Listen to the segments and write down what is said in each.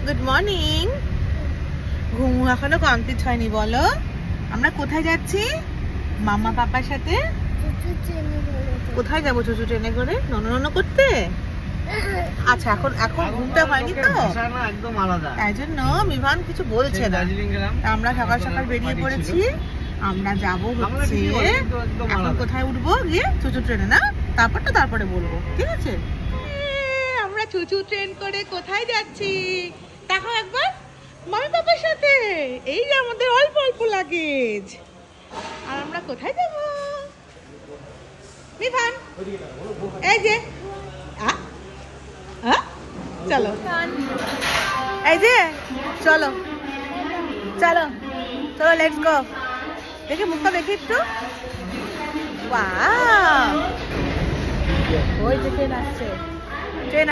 Good morning. ঘুম এখনো complete হয়নি, বলো আমরা কোথায় যাচ্ছি? মামা পাপার সাথে। কোথায় যাবো চুচু ট্রেনে করে? নননন করতে। আচ্ছা এখন এখন ঘুমটা হয়নি তো, একদম আলাদা, তাই জন্য মিভান কিছু বলছে না। আমরা সকাল সকাল বেরিয়ে পড়েছি, আমরা যাবো হচ্ছে এখন কোথায় উঠবো গিয়ে চুচু ট্রেনে, না তারপরে বলবো, ঠিক আছে? আমরা চুচু ট্রেন করে কোথায় যাচ্ছি দেখো একবার, মামি পাপার সাথে। এই যে আমাদের অল্প অল্প লাগেজ, আর আমরা কোথায় যাব মিভান? এই যে চলো, এই যে চলো চলো চলো, লেটস গো। দেখি মুখটা দেখি একটু। ওয়াও, ওই যে ট্রেন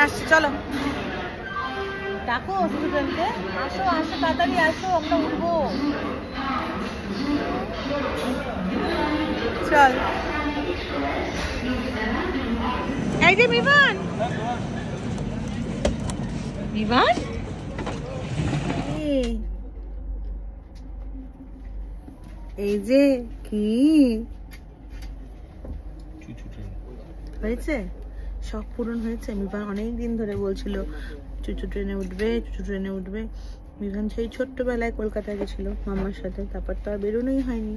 আসছে, চলো ডাকো স্টুডেন্টকে, আসো আসো তাড়াতাড়ি আসো, আমরা উঠবো। চল, এই যে মিভান, এই যে কি হয়েছে, শখ পূরণ হয়েছে। মিভান অনেকদিন ধরে বলছিল চুচু ট্রেনে উঠবে। মিভান সেই ছোট্টবেলায় কলকাতায় গেছিল মামার সাথে, তারপর তো আর বেরোনোই হয়নি।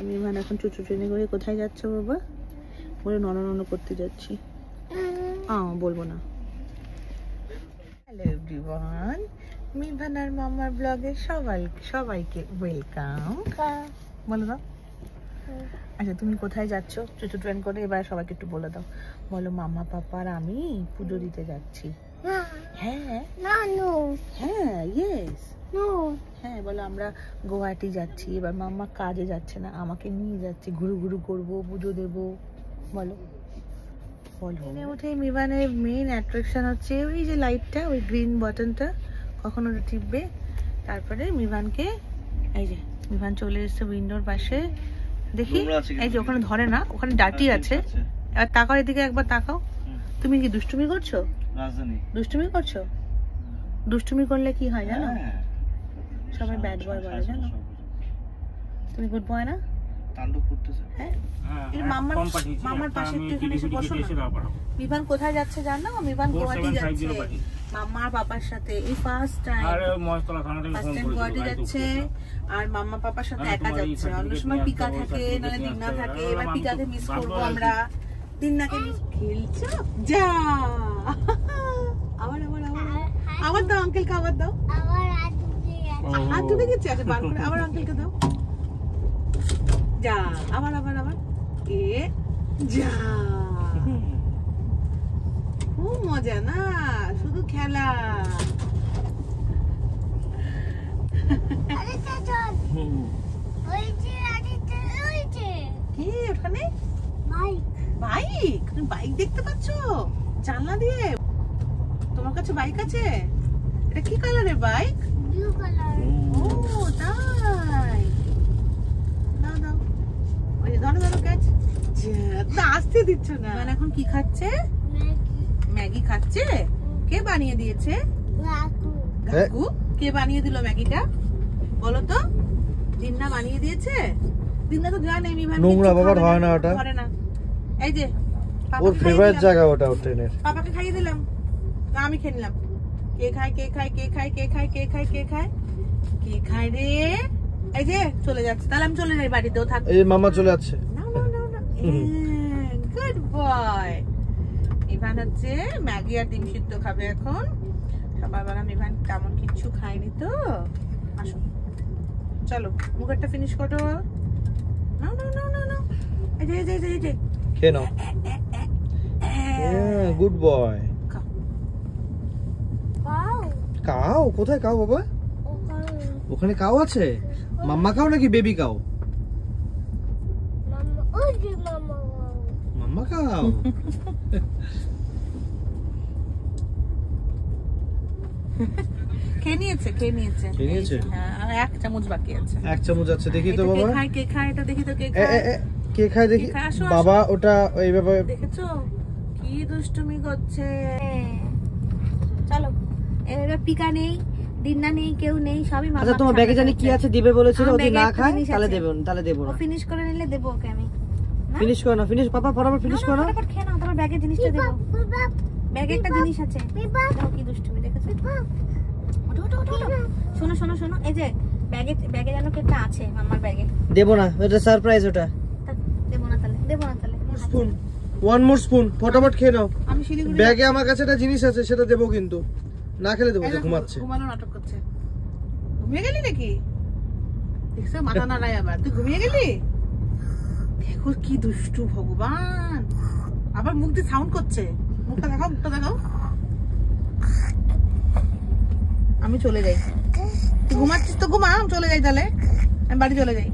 মিভান এখন চুচু ট্রেনে করে কোথায় যাচ্ছ বাবা? বলে নন করতে যাচ্ছি। বলবো না। হ্যালো এভরিওয়ান, মিভান আর মামার ব্লগে সবাইকে ওয়েলকাম। বলো দাও। আচ্ছা তুমি কোথায় যাচ্ছ চুচু ট্রেন করে? এবার সবাইকে একটু বলে দাও। বলো মামা পাপা আর আমি পুজো দিতে যাচ্ছি। হ্যাঁ হ্যাঁ ইয়েস হ্যাঁ, বলো আমরা গুয়াহাটি যাচ্ছি। এবার মাম্মা কাজে যাচ্ছে না, আমাকে নিয়ে যাচ্ছে, ঘুরু করবো, পুজো দেবো। বলো ট্রেনে উঠে মিভানের মেইন অ্যাট্রাকশন হচ্ছে ওই যে লাইটটা, ওই গ্রিন বাটনটা, কখনো টিপবে। তারপরে মিভানকে, এই যে মিভান চলে এসছে উইন্ডোর পাশে, দেখি এই যে ওখানে ধরে না, ওখানে ডাটি আছে। এবার তাকাও এদিকে, একবার তাকাও। তুমি কি দুষ্টুমি করছো? দুষ্টুমি করলে কি হয় জানো? সবাই ব্যাড বয় বলে, জানো? তুমি গুড বয় না? মামার পাশে একটু এখানে এসে বসো না। মিভান কোথায় যাচ্ছে জানো? মিভান গুয়াহাটি যাচ্ছে মামার পাপার সাথে। এই ফার্স্ট টাইম গুয়াহাটি যাচ্ছে, আর মামা পাপার সাথে একা যাচ্ছে। অন্য সময় পিকা থাকে, নাহলে দিন্না থাকে। এবার পিকাকে মিস করবো আমরা, দিন্নাকে মিস। খেলছো যা, আবার দাও আঙ্কেলকে, আবার দাও। হাত ঢুকে গেছে, আচ্ছা বার করে আবার আঙ্কেলকে দাও। যা, আবার যা। খুব মজা না, শুধু খেলা। কি ওখানে? বাইক? তুমি বাইক দেখতে পাচ্ছ জানলা দিয়ে? তোমার কাছে বাইক আছে? এটা কি কালারের বাইক? Blue colour. ও তাই, দাও ওই ধরো ক্যাচ। আসতে দিচ্ছ না। মানে এখন কি খাচ্ছে? ম্যাগি খাচ্ছে। কে বানিয়ে দিয়েছে? কাকু। কে বানিয়ে দিল ম্যাগিটা বলো তো? দিন্না বানিয়ে দিয়েছে? দিন্না তো জানে মিভান নোংরা বাবার হয় না, ওটা ধরে না। এই যে ওর ফেভারিট জায়গা ওটা, ওর ট্রেনের। পাপাকে খাইয়ে দিলাম, আমি খেয়ে নিলাম। কে খায় রে? এই যে চলে যাচ্ছে, তাহলে আমি চলে যাই বাড়িতেও থাক। এই মামা চলে যাচ্ছে। না গুড বয়। মিভান হচ্ছে ম্যাগি আর ডিম সিদ্ধ খাবে এখন সকালবেলা। মিভান তেমন কিছু খায়নি তো। আসো চলো, মুখেরটা ফিনিশ করো। না এই যে খেয়ে নাও। Good boy. কাউ কোথায়? কাউ বাবা ওখানে কাউ আছে। মাম্মা কাউ নাকি বেবি কাউ? Mamma cow. খেয়ে নিয়েছে। হ্যাঁ, এক চামচ বাকি আছে। এক চামচ আছে, দেখি তো বাবা। কে খায় এটা দেখি তো। কে খায় দেখি বাবা। ওটা এইভাবে দেখেছো কি দুষ্টুমি করছে। চলো এবার পিকা নেই, দিননা নেই, কেউ নেই, সবই মামা। আচ্ছা তোমার ব্যাগে জানি কি আছে দিবে বলেছিল, যদি না খায় তাহলে দেব না, তাহলে দেব না। ও ফিনিশ করে নিলে দেব ওকে আমি। ফিনিশ করো না, ফিনিশ পাপা ফটাফট ফিনিশ করো। ফটাফট খেয়ে নাও, তোমার ব্যাগে জিনিসটা দেব। ব্যাগে একটা জিনিস আছে। দেখো কি দুষ্টুমি দেখেছো। ওঠো ওঠো ওঠো। শোনো শোনো শোনো, এই যে ব্যাগে জানো কি একটা আছে মামার ব্যাগে। দেব না, এটা সারপ্রাইজ ওটা। দেব না তাহলে, দেব না তাহলে। স্পুন, ওয়ান মোর স্পুন, ফটাফট খেয়ে নাও। আমি শিলিগুড়ি ব্যাগে আমার কাছে একটা জিনিস আছে, সেটা দেবো কিন্তু না খেলে দেবো। ঘুমাচ্ছে, ঘুমানো নাটক করছে। ঘুমিয়ে গেলি নাকি? দেখছো মাথা নাড়ায় আবার। তুই ঘুমিয়ে গেলি? দেখো কি দুষ্টু ভগবান, আবার মুখ দিয়ে সাউন্ড করছে। মুখটা দেখাও, মুখটা দেখাও। আমি চলে যাই। তুই ঘুমাচ্ছিস তো ঘুমা, আমি চলে যাই তাহলে। আমি বাড়ি চলে যাই।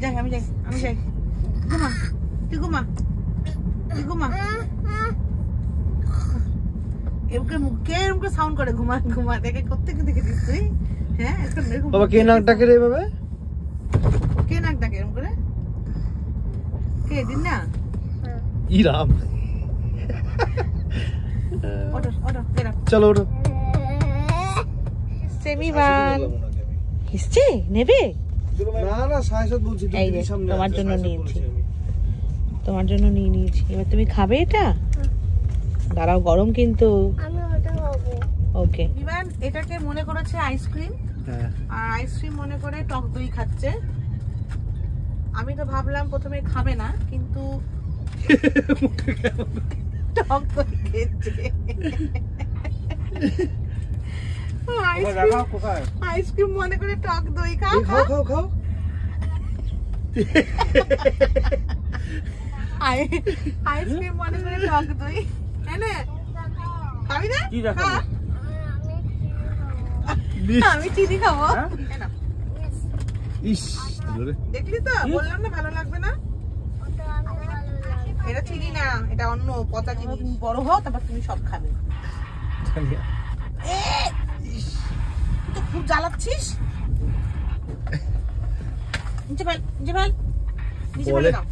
যাই আমি যাই, আমি যাই। ঘুমা, তুই ঘুমা, তুই ঘুমা। এরকম মুখে এরকম করে সাউন্ড করে ঘুমা ঘুমা। দেখে কোত্থেকে দেখেছিস তুই? হ্যাঁ বাবা কে নাক ডাকে রে এভাবে? কে নাক ডাকে এরকম করে? কে দিন না? ইরাম। ওঠো ওঠো বেরো। চলো ওঠো। সেমিবান হিসছে নেবে? না না সায়সাত বলছি, এই যে তোমার জন্য নিয়েছি, তোমার জন্য নিয়ে নিয়েছি। এবার তুমি খাবে এটা? দাঁড়াও, গরম কিন্তু। আমি ওটা খাবো। ওকে। বিমান এটাকে মনে করেছে আইসক্রিম, হ্যাঁ, আর আইসক্রিম মনে করে টক দই খাচ্ছে। আমি তো ভাবলাম প্রথমে খাবে না, কিন্তু টক দই খেচ্ছে। আইসক্রিম মনে করে টক দই। খাও খাও খাও খাও। আইসক্রিম মনে করে টক দই। এনে খাবি না? কি রাখো? আমি চিনি খাবো। ইস দেখলি তো, বললাম না ভালো লাগবে না। এটা চিনি না, এটা অন্য পচা জিনিস। তুমি বড় হও তারপর তুমি সব খাবে। তুই তো খুব জ্বালাচ্ছিস। নিচে ফেল, নিচে ফেল, নিচে ফেলে দাও।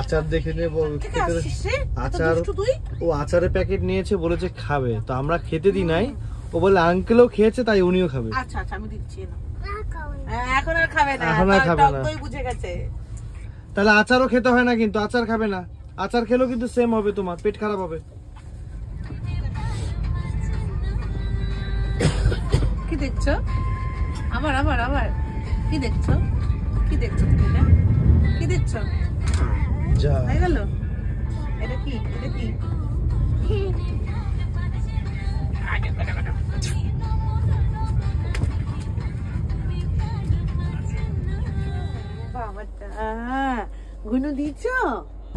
আচার দেখে নে, থেকে আসছিস রে? আচার, দুষ্টু তুই। ও আচারের প্যাকেট নিয়েছে, বলেছে খাবে, তো আমরা খেতে দিই নাই। ও বলে আঙ্কেলও খেয়েছে তাই উনিও খাবে। আচ্ছা আচ্ছা আমি দিচ্ছি না। এখন আর খাবে না, এখন আর খাবে টক না। দই বুঝে গেছে। তাহলে আচারও খেতে হয় না, কিন্তু আচার খাবে না। আচার খেলেও কিন্তু সেম হবে, তোমার পেট খারাপ হবে। কি দেখছো? আবার আবার আবার কি দেখছো? কি দেখছো তুমি? এটা কি দেখছো? যা হয়ে গেল? এটা কি? এটা কি? বাবাটা গুনু দিচ্ছ?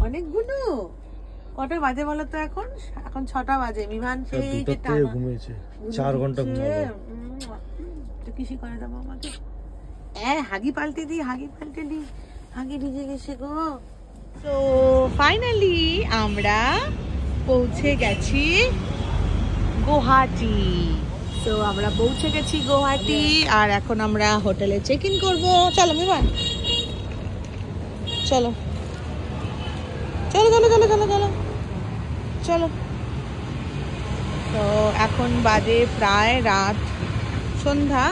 অনেক গুনু। কটা বাজে বলো তো? এখন এখন 6টা বাজে। বিমান সেই যে টানা ঘুমিয়েছে, 4 ঘন্টা ঘুমাবে। তো কিসি করে দেবো আমাকে? হাগি পাল্টে দি, হাগি পাল্টে দি, হাগি ভিজে গেছে গো। তো ফাইনালি আমরা পৌঁছে গেছি গুয়াহাটি। তো আমরা পৌঁছে গেছি গুয়াহাটি, আর এখন আমরা হোটেলে চেক ইন করবো। চলো বিমান, চলো চলো চলো চলো চলো চলো চলো। তো এখন বাজে প্রায় রাত সন্ধ্যা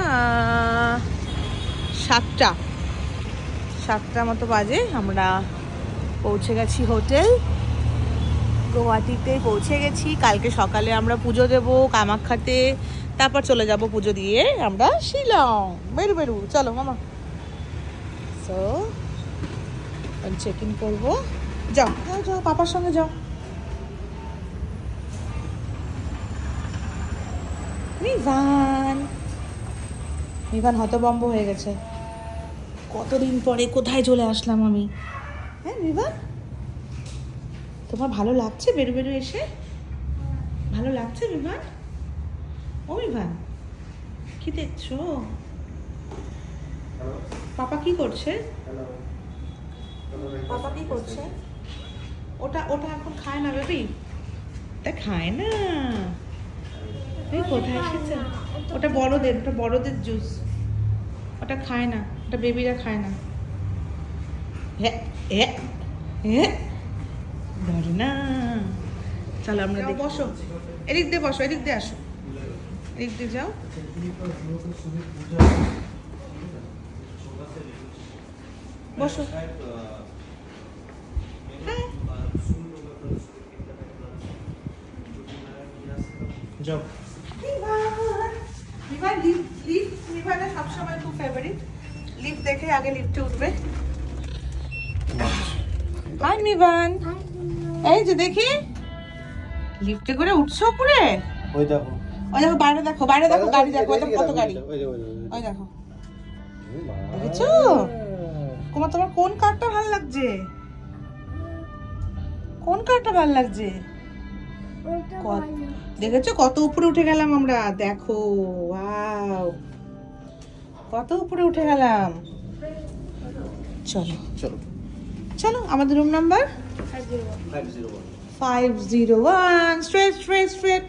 7টা মতো বাজে। আমরা পৌঁছে গেছি হোটেল গুয়াহাটিতে, পৌঁছে গেছি। কালকে সকালে আমরা পুজো দেবো কামাখ্যাতে, তারপর চলে যাব পুজো দিয়ে আমরা শিলং। বেরু বেরু চলো মামা। সো চেক ইন করবো। যাও যাও যাও, পাপার সঙ্গে যাও। মিভান হতভম্ব হয়ে গেছে। কতদিন পরে কোথায় চলে আসলাম আমি। হ্যাঁ মিভান, তোমার ভালো লাগছে বেরু বেরু এসে? ভালো লাগছে মিভান? ও মিভান কি দেখছো? পাপা কি করছে? পাপা কি করছে? ওটা ওটা এখন খায় না বেবি, এটা খায় না। কোথায় এসেছে? ওটা বড়দের জুস, ওটা খায় না, ওটা বেবিরা খায় না। ধরে না। চলো আমরা বসো, এদিক দিয়ে বসো, এদিক দিয়ে আসো। এদিক দিয়ে যাও। বসো। যাও। মিভানের সবসময় খুব ফেভারিট। লিফট দেখে আগে লিফটে উঠবে। হাই মিভান, এই যে দেখি লিফটে করে উঠছো উপরে। ওই দেখো, ওই দেখো বাইরে, দেখো বাইরে, দেখো গাড়ি, দেখো কত গাড়ি। ওই দেখো, দেখেছো তোমার কোন কারটা ভালো লাগছে? কোন কারটা ভালো লাগছে? দেখেছো কত উপরে উঠে গেলাম আমরা, দেখো ওয়াও কত উপরে উঠে গেলাম। চলো চলো চলো, আমাদের room number 501। Straight straight straight.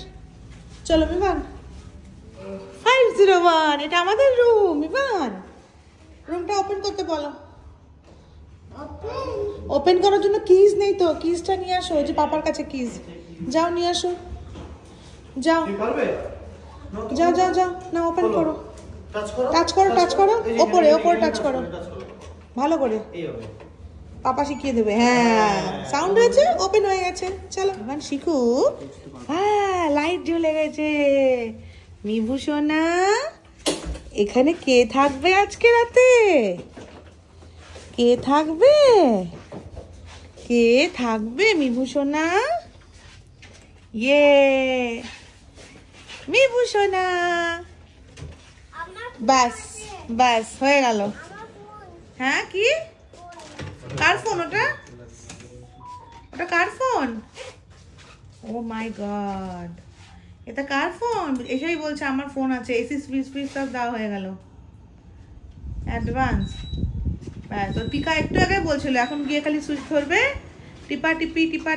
চলো মিভান, 501, এটা আমাদের রুম। মিভান রুমটা ওপেন করতে বলো। ওপেন করার জন্য কিজ নেই তো, কিজটা নিয়ে আসো। ওই যে পাপার কাছে কিজ, যাও নিয়ে আসো। যাও যাও যাও যাও, না ওপেন করো, টাচ করো টাচ করো, ওপরে ওপরে টাচ করো ভালো করে, পাপা শিখিয়ে দেবে। হ্যাঁ সাউন্ড হয়েছে, ওপেন হয়ে গেছে। চলো এবার শিখু। হ্যাঁ লাইট জ্বলে গেছে। মিভু সোনা, এখানে কে থাকবে আজকে রাতে? কে থাকবে? কে থাকবে মিভু সোনা? ইয়ে মিভু সোনা, বাস বাস হয়ে গেল। হ্যাঁ কি কার ফোন ওটা? ওটা কার ফোন? ও মাই গড, এটা কার ফোন? এসেই বলছে আমার ফোন আছে। এসি স্পিচ সব দেওয়া হয়ে গেল অ্যাডভান্স। ব্যাস, তোর পিকা একটু আগে বলছিল, এখন গিয়ে খালি সুইচ ধরবে, টিপা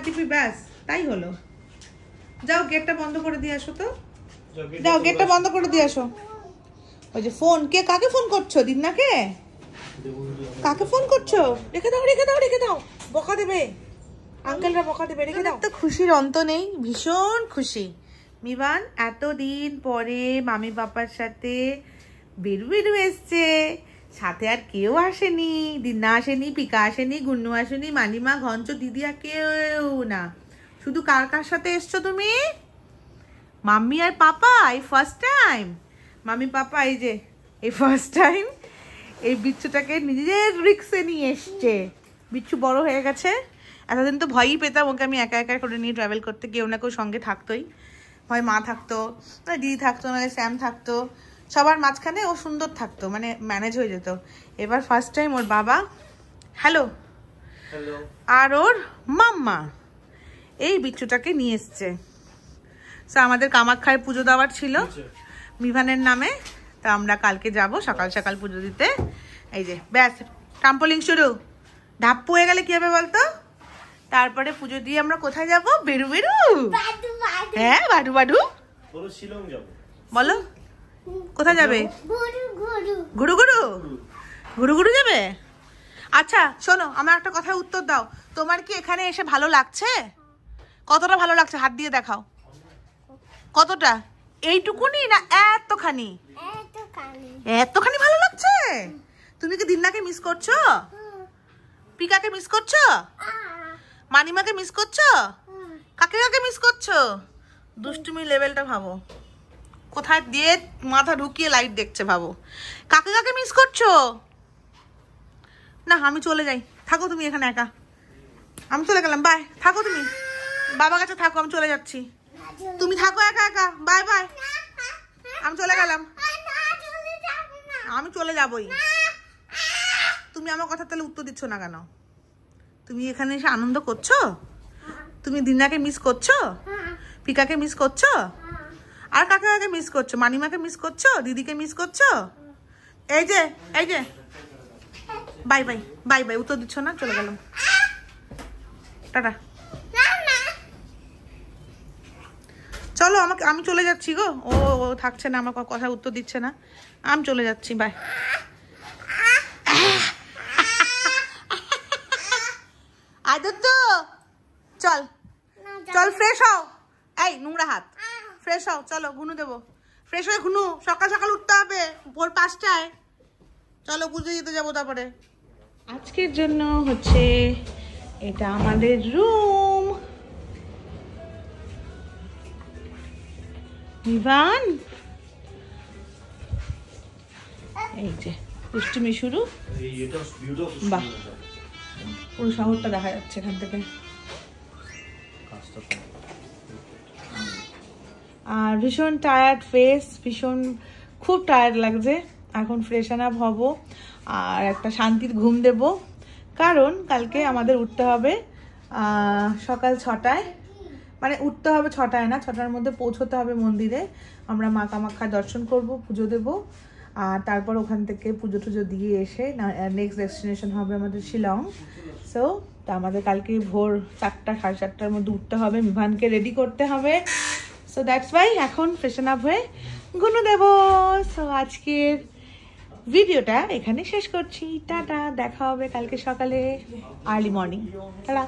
টিপি ব্যাস তাই হলো। যাও গেটটা বন্ধ করে দিয়ে আসো তো, যাও গেটটা বন্ধ করে দিয়ে আসো। ওই যে ফোন, কে কাকে ফোন করছো? দিন্নাকে? কাকে ফোন করছো? রেখে দাও রেখে দাও রেখে দাও, বকা দেবে আঙ্কেলরা, বকা দেবে, রেখে দাও। তো খুশির অন্ত নেই, ভীষণ খুশি। মিভান এতদিন পরে মামি পাপার সাথে বেরু এসছে, সাথে আর কেউ আসেনি। দিন্না আসেনি, পিকা আসেনি, গুন্নু আসেনি, মানিমা, ঘঞ্চ, দিদি আর কেউ না। শুধু কার কার সাথে এসছো তুমি? মাম্মি আর পাপা। এই ফার্স্ট টাইম মামি পাপা এই যে এই ফার্স্ট টাইম এই বিচ্ছুটাকে নিজের রিক্সে নিয়ে এসছে। বিচ্ছু বড় হয়ে গেছে। এতদিন তো ভয়ই পেতাম ওকে আমি একা একা করে নিয়ে ট্রাভেল করতে, কেউ না কেউ সঙ্গে থাকতোই। হয় মা থাকতো, না দিদি থাকতো, নাহলে স্যাম থাকতো, সবার মাঝখানে ও সুন্দর থাকতো, মানে ম্যানেজ হয়ে যেত। এবার ফার্স্ট টাইম ওর বাবা, হ্যালো, আর ওর মাম্মা এই বিচ্ছুটাকে নিয়ে এসছে। সো আমাদের কামাখ্যায় পুজো দেওয়ার ছিল মিভানের নামে, তা আমরা কালকে যাব সকাল সকাল পুজো দিতে। এই যে ব্যাস ট্রাম্পোলিং শুরু। ঢাপ্পু হয়ে গেলে কি হবে বলতো? তারপরে পুজো দিয়ে আমরা কোথায় যাব? বেরু বেরু। হ্যাঁ বাডু বাডু বলো, কোথায় যাবে? ঘুরু ঘুরু ঘুরু ঘুরু যাবে। আচ্ছা শোনো, আমার একটা কথার উত্তর দাও, তোমার কি এখানে এসে ভালো লাগছে? কতটা ভালো লাগছে হাত দিয়ে দেখাও। কতটা? এইটুকুনি না এতখানি? এতখানি ভালো লাগছে। তুমি কি দিন্নাকে মিস করছো? পিকাকে মিস করছো? মানিমাকে মিস করছো? কাকে কাকে মিস করছো? দুষ্টুমি লেভেলটা ভাবো, কোথায় দিয়ে মাথা ঢুকিয়ে লাইট দেখছে ভাবো। কাকে কাকে মিস করছো? না আমি চলে যাই, থাকো তুমি এখানে একা। আমি চলে গেলাম, বাই। থাকো তুমি বাবা কাছে থাকো, আমি চলে যাচ্ছি। তুমি থাকো একা একা, বাই বাই। আমি চলে গেলাম, আমি চলে যাবই। তুমি আমার কথা তাহলে উত্তর দিচ্ছ না কেন? তুমি এখানে এসে আনন্দ করছো? তুমি দিনাকে মিস করছো? পিকাকে মিস করছো? আর কাকে কাকে মিস করছো? মানিমাকে মিস করছো? দিদিকে মিস করছো? এই যে বাই বাই বাই বাই, উত্তর দিচ্ছ না, চলে গেলাম, টাটা। চলো আমি চলে যাচ্ছি গো। ও থাকছে না, আমার কথা উত্তর দিচ্ছে না, আমি চলে যাচ্ছি, বাই। আদত্ত চল চল, ফ্রেশ হও। এই নোংরা হাত, ফ্রেশ হও, চলো গুনু দেবো। ফ্রেশ হয়ে ঘুনু, সকাল সকাল উঠতে হবে ভোর 5টায়। চলো পুজো দিতে যাবো তারপরে। আজকের জন্য হচ্ছে এটা আমাদের রুম। ইভান এই যে দুষ্টুমি শুরু। বাহ, পুরো শহরটা দেখা যাচ্ছে এখান থেকে। আর ভীষণ টায়ার্ড ফেস, ভীষণ খুব টায়ার্ড লাগছে। এখন ফ্রেশন আপ হব আর একটা শান্তির ঘুম দেব, কারণ কালকে আমাদের উঠতে হবে সকাল 6টায়। মানে উঠতে হবে 6টায় না, 6টার মধ্যে পৌঁছতে হবে মন্দিরে। আমরা মা কামাখ্যা দর্শন করব, পুজো দেব, আর তারপর ওখান থেকে পুজো টুজো দিয়ে এসে নেক্সট ডেস্টিনেশন হবে আমাদের শিলং। সো তা আমাদের কালকে ভোর 4টা 4:30টার মধ্যে উঠতে হবে, মিভানকে রেডি করতে হবে। সো দ্যাটস ওয়াই এখন ফ্রেশন আপ হয়ে ঘুনু দেব। সো আজকের ভিডিওটা এখানে শেষ করছি। টাটা, দেখা হবে কালকে সকালে আর্লি মর্নিং। টাটা।